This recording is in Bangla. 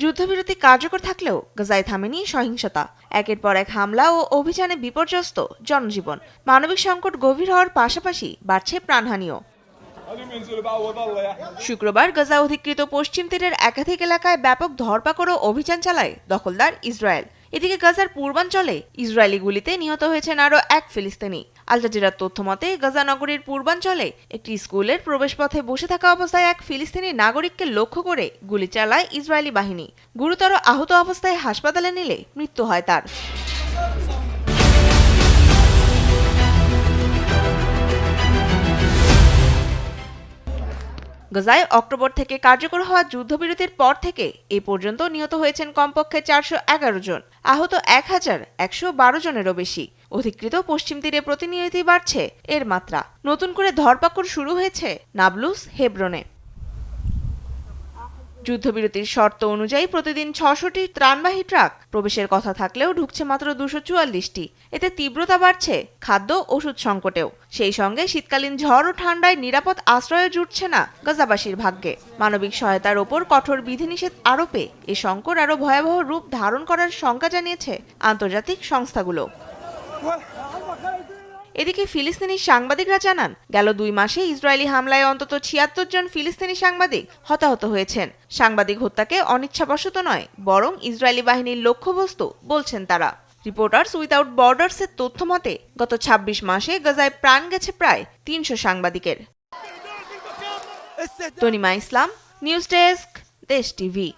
যুদ্ধবিরতি কার্যকর থাকলেও গাজায় থামেনি সহিংসতা। একের পর এক হামলা ও অভিযানে বিপর্যস্ত জনজীবন। মানবিক সংকট গভীর হওয়ার পাশাপাশি বাড়ছে প্রাণহানিও। শুক্রবার গাজা অধিকৃত পশ্চিম তীরের একাধিক এলাকায় ব্যাপক ধরপাকড় ও অভিযান চালায় দখলদার ইসরায়েল। এদিকে গাজার পূর্বাঞ্চলে ইসরায়েলি গুলিতে নিহত হয়েছেন আরও এক ফিলিস্তিনি। আল জাজিরার তথ্যমতে গাজা নগরীর পূর্বাঞ্চলে একটি স্কুলের প্রবেশপথে বসে থাকা অবস্থায় এক ফিলিস্তিনি নাগরিককে লক্ষ্য করে গুলি চালায় ইসরায়েলি বাহিনী। গুরুতর আহত অবস্থায় হাসপাতালে নিলে মৃত্যু হয় তার। গাজায় অক্টোবর থেকে কার্যকর হওয়া যুদ্ধবিরতির পর থেকে এ পর্যন্ত নিহত হয়েছেন কমপক্ষে 411 জন, আহত 1112 জনেরও বেশি। অধিকৃত পশ্চিম তীরে প্রতিনিয়তই বাড়ছে এর মাত্রা। নতুন করে ধরপাকড় শুরু হয়েছে নাবলুস, হেব্রনে। যুদ্ধবিরতির শর্ত অনুযায়ী প্রতিদিন 600টি ত্রাণবাহী ট্রাক প্রবেশের কথা থাকলেও ঢুকছে মাত্র 244টি। এতে তীব্রতা বাড়ছে খাদ্য ওষুধ সংকটেও। সেই সঙ্গে শীতকালীন ঝড় ও ঠান্ডায় নিরাপদ আশ্রয়ে জুটছে না গাজাবাসীর ভাগ্যে। মানবিক সহায়তার ওপর কঠোর বিধিনিষেধ আরোপে এ সংকট আরও ভয়াবহ রূপ ধারণ করার শঙ্কা জানিয়েছে আন্তর্জাতিক সংস্থাগুলো। এদিকে ফিলিস্তিনি সাংবাদিকরা জানান, গেল 2 মাসে ইসরায়েলি হামলায় অন্তত 76 জন ফিলিস্তিনি সাংবাদিক হতাহত হয়েছেন। সাংবাদিক হত্যাকে অনিচ্ছাবশত নয়, বরং ইসরায়েলি বাহিনীর লক্ষ্যবস্তু বলছেন তারা। রিপোর্টার্স উইদাউট বর্ডার্সের তথ্যমতে গত 26 মাসে গাজায় প্রাণ গেছে প্রায় 300 সাংবাদিকের। তনিমা ইসলাম, নিউজ ডেস্ক, দেশ টিভি।